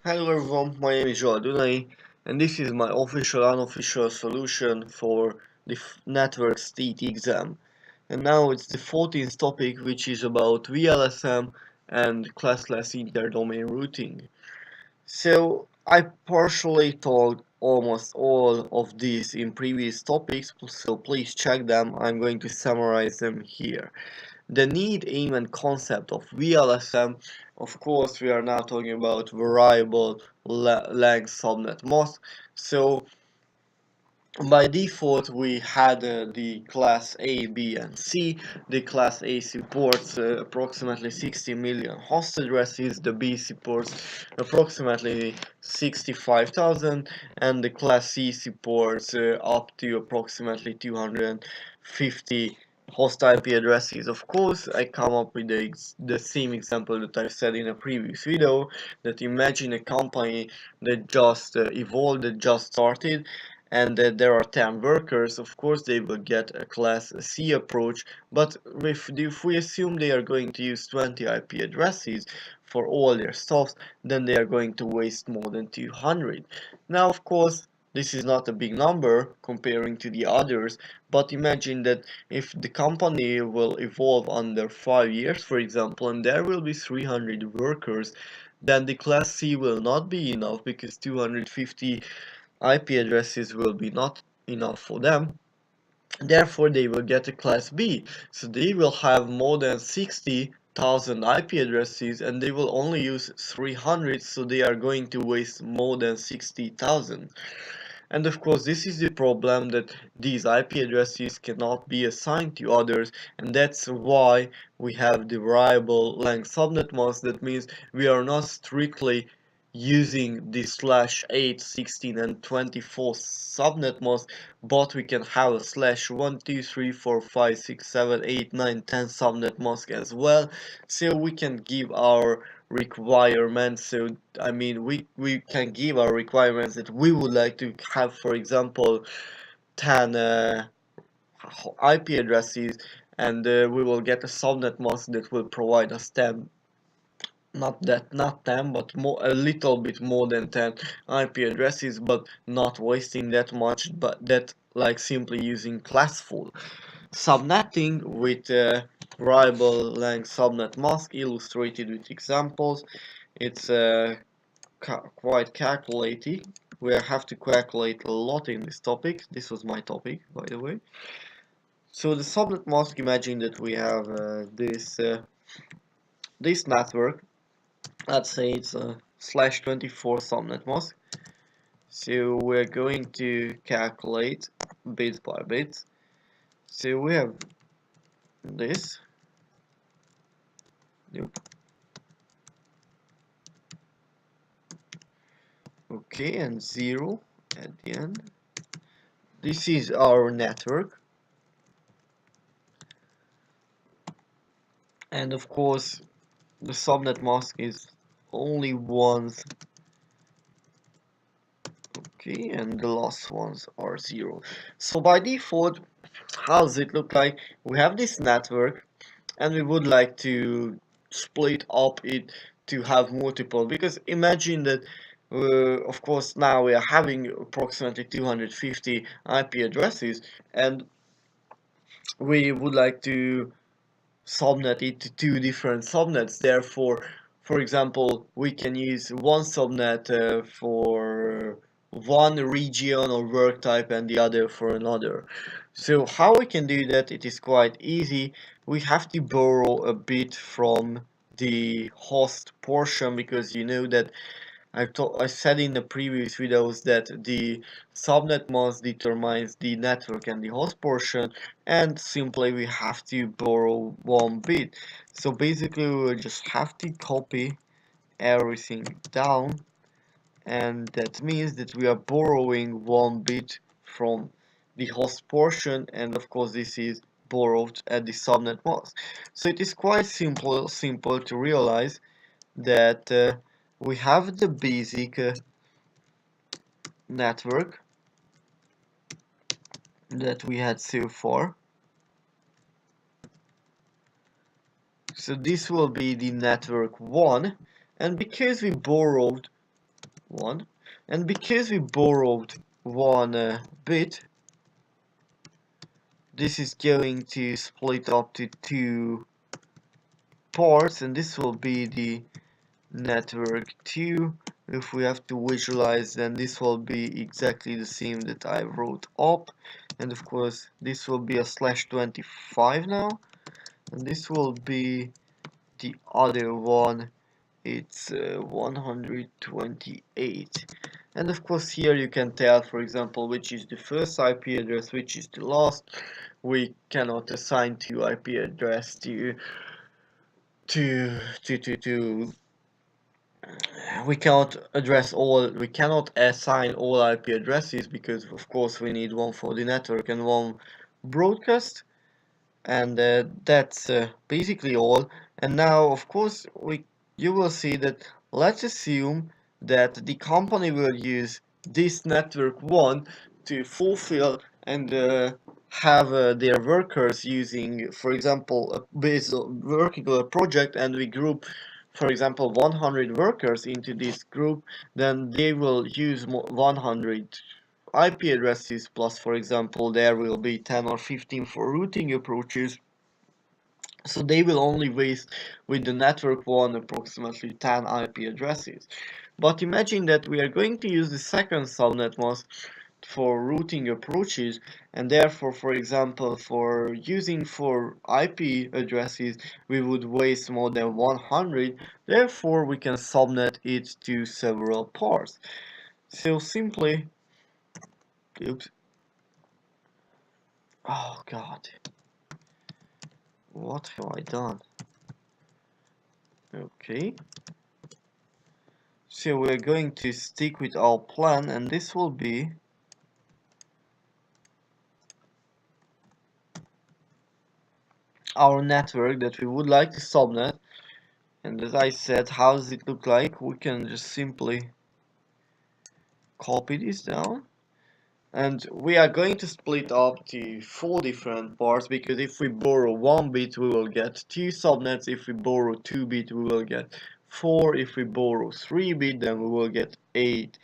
Hello everyone, my name is Óbuda, and this is my official unofficial solution for the network state exam. And now it's the 14th topic, which is about VLSM and classless interdomain routing. So I partially told almost all of these in previous topics, so please check them. I'm going to summarize them here. The need, aim and concept of VLSM, of course we are now talking about variable length subnet mask. So by default we had the class A, B and C. The class A supports approximately 60 million host addresses, the B supports approximately 65,000 and the class C supports up to approximately 250 host IP addresses. Of course, I come up with the same example that I said in a previous video, that imagine a company that just evolved, that just started, and there are 10 workers. Of course they will get a class C approach, but if we assume they are going to use 20 IP addresses for all their stuff, then they are going to waste more than 200. Now of course this is not a big number comparing to the others, but imagine that if the company will evolve under 5 years, for example, and there will be 300 workers, then the class C will not be enough because 250 IP addresses will be not enough for them. Therefore, they will get a class B. So they will have more than 60,000 IP addresses and they will only use 300, so they are going to waste more than 60,000. And of course, this is the problem, that these IP addresses cannot be assigned to others, and that's why we have the variable length subnet mask. That means we are not strictly using the /8, 16 and 24 subnet mask, but we can have a /1, 2, 3, 4, 5, 6, 7, 8, 9, 10 subnet mask as well, so we can give our requirements. So I mean we can give our requirements that we would like to have, for example, 10 IP addresses, and we will get a subnet mask that will provide us 10, not 10 but more, a little bit more than 10 IP addresses, but not wasting that much, but that like simply using classful subnetting with variable length subnet mask, illustrated with examples. It's quite calculating. We have to calculate a lot in this topic. This was my topic, by the way. So the subnet mask, imagine that we have this network. Let's say it's a /24 subnet mask. So we're going to calculate bit by bit. So we have this. Nope. Okay, and 0 at the end. This is our network. And of course, the subnet mask is only once. Okay, and the last ones are 0. So by default, how does it look like? We have this network and we would like to split up it to have multiple, because imagine that of course now we are having approximately 250 IP addresses, and we would like to subnet it to two different subnets. Therefore, for example, we can use one subnet for one region or work type and the other for another. So how we can do that? It is quite easy. We have to borrow a bit from the host portion, because you know that I said in the previous videos that the subnet mask determines the network and the host portion, and simply we have to borrow one bit. So basically we will just have to copy everything down, and that means that we are borrowing one bit from the host portion, and of course this is borrowed at the subnet mask. So it is quite simple to realize that we have the basic network that we had so far. So this will be the network 1, and because we borrowed 1. And because we borrowed one bit, this is going to split up to 2 parts, and this will be the network 2. If we have to visualize, then this will be exactly the same that I wrote up, and of course this will be a /25 now, and this will be the other one. It's 128, and of course here you can tell, for example, which is the first IP address, which is the last. We cannot assign two IP address to we cannot assign all IP addresses, because of course we need one for the network and one broadcast, and that's basically all. And now of course you will see that, let's assume that the company will use this network 1 to fulfill and have their workers using, for example, working on a project, and we group, for example, 100 workers into this group. Then they will use 100 IP addresses, plus, for example, there will be 10 or 15 for routing approaches. So they will only waste with the network 1 approximately 10 IP addresses. But imagine that we are going to use the second subnet mask for routing approaches, and therefore, for example, for using for IP addresses, we would waste more than 100. Therefore, we can subnet it to several parts. So simply, oops, oh god, what have I done? Okay. So we're going to stick with our plan, and this will be our network that we would like to subnet. And as I said, how does it look like? We can just simply copy this down, and we are going to split up to 4 different parts, because if we borrow 1 bit we will get 2 subnets, if we borrow 2 bit we will get 4, if we borrow 3 bit then we will get 8.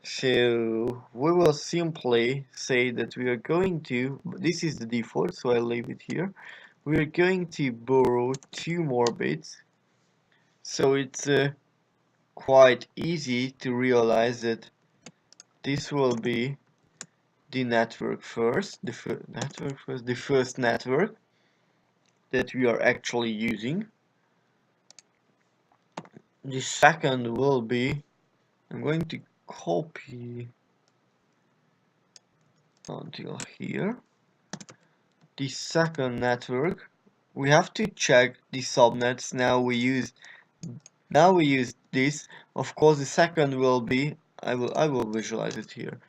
So we will simply say that we are going to, this is the default, so I'll leave it here. We are going to borrow 2 more bits. So it's quite easy to realize that this will be the network first, the first network that we are actually using. The second will be, I'm going to copy until here. The second network, we have to check the subnets. Now we use this. Of course, the second will be, I will visualize it here.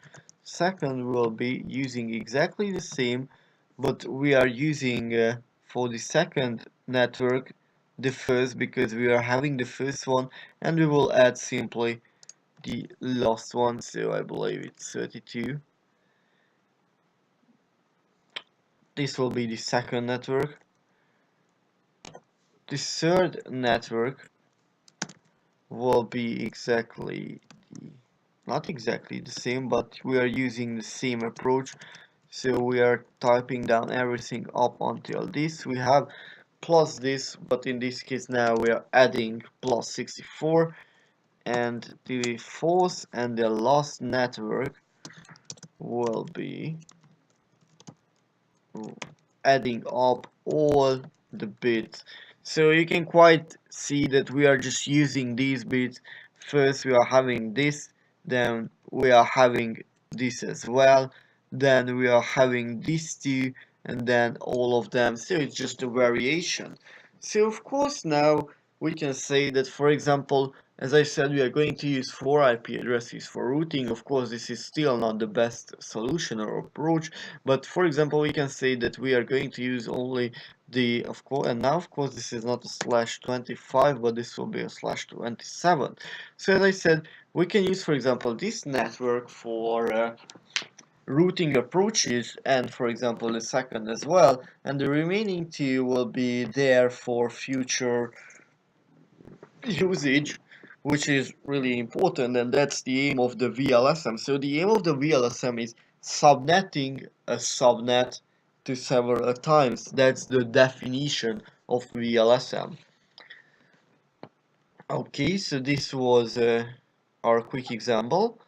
Second will be using exactly the same, but we are using for the second network the first, because we are having the first one, and we will add simply the last one. So I believe it's 32. This will be the second network. The third network will be exactly not exactly the same, but we are using the same approach. So we are typing down everything up until this. We have plus this, but in this case now we are adding plus 64. And the fourth and the last network will be adding up all the bits. So you can quite see that we are just using these bits. First we are having this, then we are having this as well, then we are having these two, and then all of them. So it's just a variation. So of course now we can say that, for example, as I said, we are going to use 4 IP addresses for routing. Of course, this is still not the best solution or approach, but for example, we can say that we are going to use only the, of course, and now of course this is not a /25, but this will be a /27. So as I said, we can use, for example, this network for routing approaches, and for example the second as well, and the remaining 2 will be there for future usage. which is really important, and that's the aim of the VLSM. So the aim of the VLSM is subnetting a subnet to several times. That's the definition of VLSM. Okay, so this was our quick example.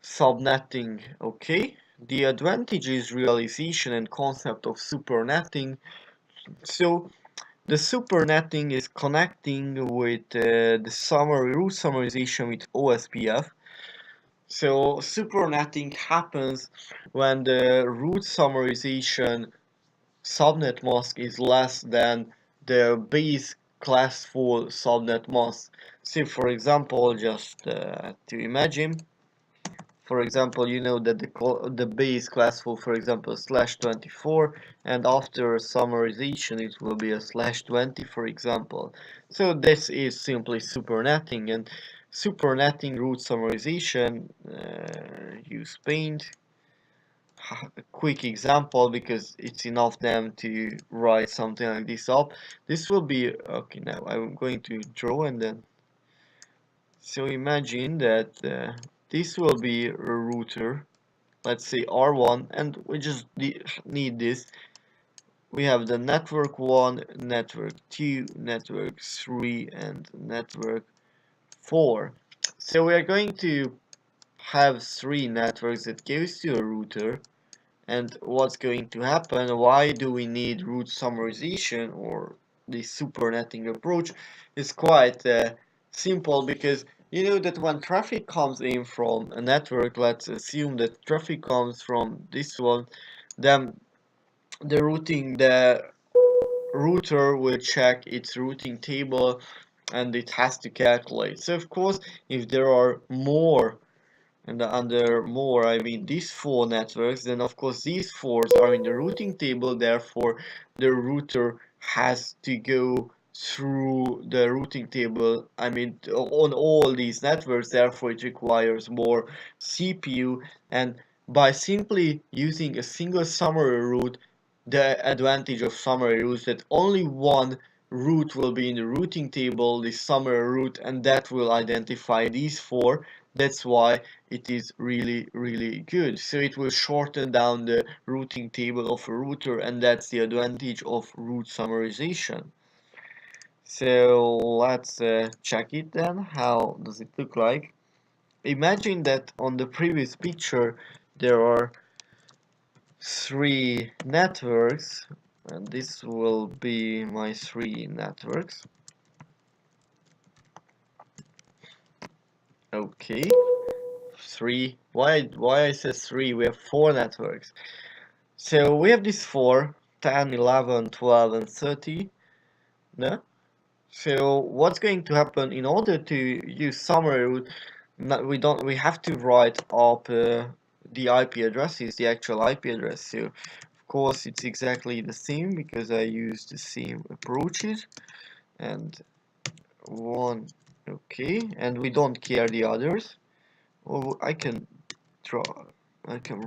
Subnetting, okay. The advantages, realization, and concept of supernetting. So the supernetting is connecting with the root summarization with OSPF. So supernetting happens when the root summarization subnet mask is less than the base classful subnet mask. So for example, just to imagine, for example, you know that the base classful, for example, /24, and after summarization it will be a /20, for example. So this is simply supernetting, and supernetting root summarization, use paint. A quick example, because it's enough them to write something like this up. This will be, okay, now I'm going to draw, and then, so imagine that this will be a router, let's say R1, and we just need this. We have the network 1, network 2, network 3, and network 4. So we are going to have 3 networks that goes to a router. And what's going to happen? Why do we need root summarization, or the supernetting approach? Is quite simple, because you know that when traffic comes in from a network, let's assume that traffic comes from this one, then the router will check its routing table, and it has to calculate. So of course, if there are more, and under more I mean these 4 networks, then of course these 4s are in the routing table, therefore the router has to go through the routing table, I mean on all these networks, therefore it requires more CPU. And by simply using a single summary route, the advantage of summary routes, that only one route will be in the routing table, the summary route, and that will identify these 4. That's why it is really good. So it will shorten down the routing table of a router, and that's the advantage of route summarization. So let's check it then. How does it look like? Imagine that on the previous picture there are 3 networks, and this will be my 3 networks. Okay, 3. Why I said 3? We have 4 networks. So we have these 4, 10, 11, 12, and 30. No? So what's going to happen? In order to use summary route, we have to write up the IP addresses, the actual IP address. So of course it's exactly the same, because I use the same approaches. And one, okay, and we don't care the others. Or I can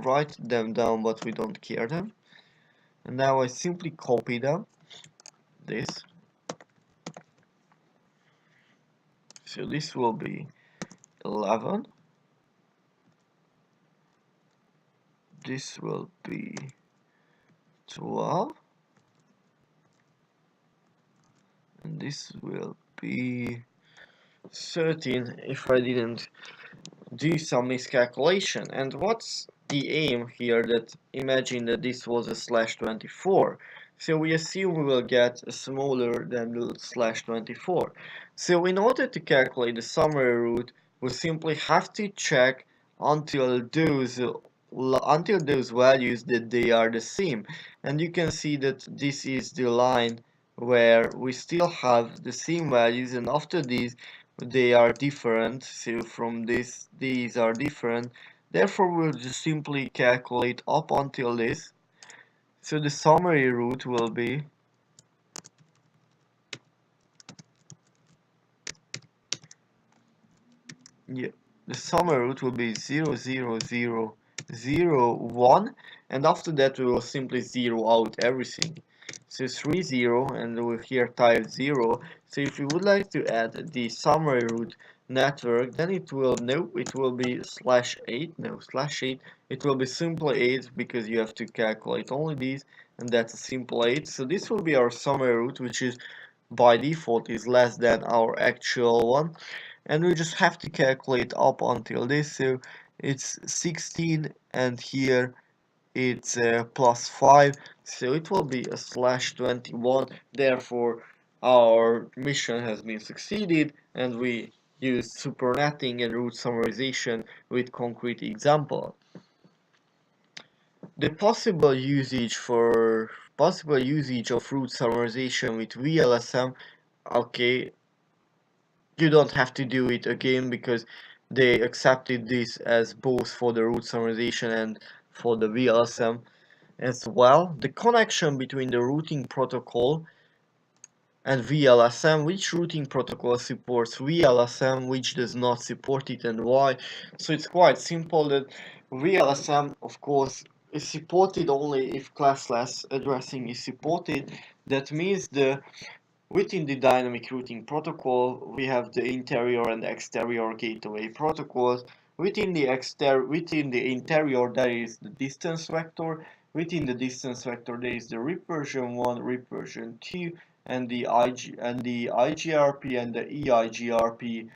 write them down, but we don't care them. And now I simply copy them, this. So this will be 11. This will be 12. And this will be 13 if I didn't do some miscalculation. And what's the aim here? That imagine that this was a /24. So we assume we will get a smaller than the /24. So in order to calculate the summary route, we simply have to check until those values that they are the same. And you can see that this is the line where we still have the same values, and after these they are different. So from this, these are different, therefore we'll just simply calculate up until this. So the summary route will be the summary route will be 0, 0, 0, 0, 1, and after that we will simply zero out everything. So 30 and we here type 0. So if you would like to add the summary root network, then it will be /8, no /8. It will be simply 8 because you have to calculate only these, and that's a simple 8. So this will be our summary root, which is by default is less than our actual one, and we just have to calculate up until this. So it's 16 and here it's +5, so it will be a /21. Therefore our mission has been succeeded, and we use supernetting and root summarization with concrete example. The possible usage of root summarization with VLSM, okay, you don't have to do it again because they accepted this as both for the root summarization and for the VLSM as well. The connection between the routing protocol and VLSM, which routing protocol supports VLSM, which does not support it, and why. So it's quite simple that VLSM, of course, is supported only if classless addressing is supported. That means within the dynamic routing protocol, we have the interior and exterior gateway protocols. Within the interior, there is the distance vector. Within the distance vector, there is the recursion 1, recursion 2, and the IGRP and the EIGRP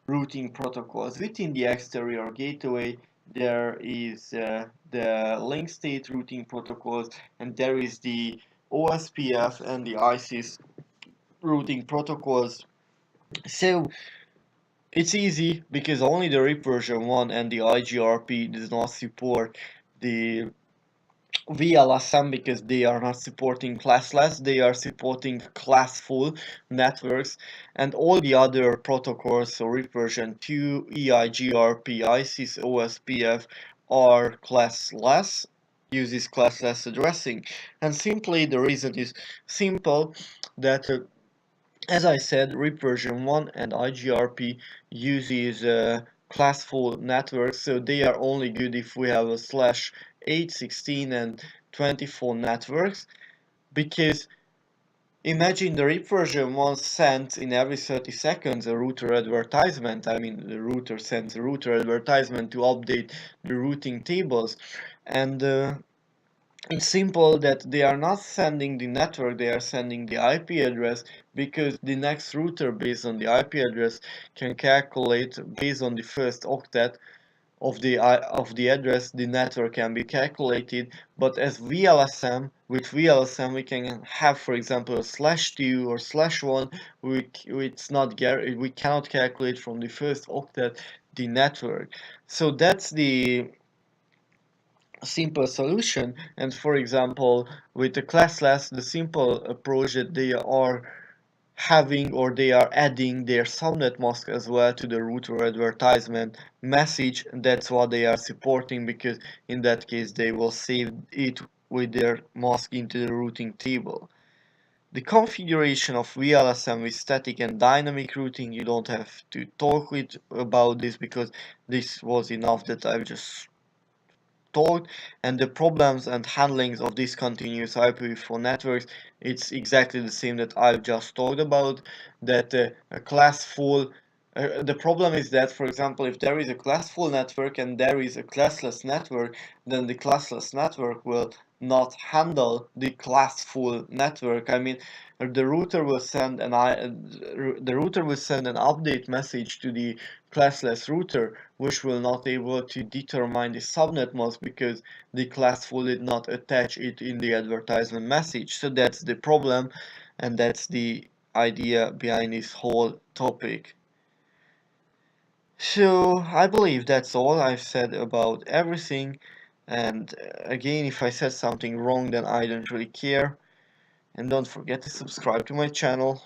routing protocols. Within the exterior gateway, there is the link state routing protocols, and there is the OSPF and the ISIS routing protocols. So it's easy because only the RIP version 1 and the IGRP does not support the VLSM because they are not supporting classless, they are supporting classful networks, and all the other protocols, so RIP version 2, EIGRP, ISIS, OSPF are classless, uses classless addressing, and simply the reason is simple that as I said, RIP version 1 and IGRP uses classful networks, so they are only good if we have a /8, 16 and 24 networks, because imagine the RIP version 1 sends in every 30 seconds a router advertisement. I mean, the router sends a router advertisement to update the routing tables, and it's simple that they are not sending the network, they are sending the IP address, because the next router based on the IP address can calculate based on the first octet of the address the network can be calculated. But as with VLSM we can have, for example, a /2 or /1. We cannot calculate from the first octet the network. So that's the simple solution. And for example, with the classless, the simple approach that they are having, or they are adding their subnet mask as well to the router advertisement message, and that's what they are supporting, because in that case they will save it with their mask into the routing table. The configuration of VLSM with static and dynamic routing, you don't have to talk about this because this was enough that I've just told, and the problems and handlings of discontinuous IPv4 networks, it's exactly the same that I've just talked about, that a classful the problem is that, for example, if there is a classful network and there is a classless network, then the classless network will not handle the classful network. I mean, the router will send an update message to the classless router, which will not able to determine the subnet mask because the classful did not attach it in the advertisement message. So that's the problem, and that's the idea behind this whole topic. So I believe that's all I've said about everything, and again, if I said something wrong, then I don't really care, and don't forget to subscribe to my channel.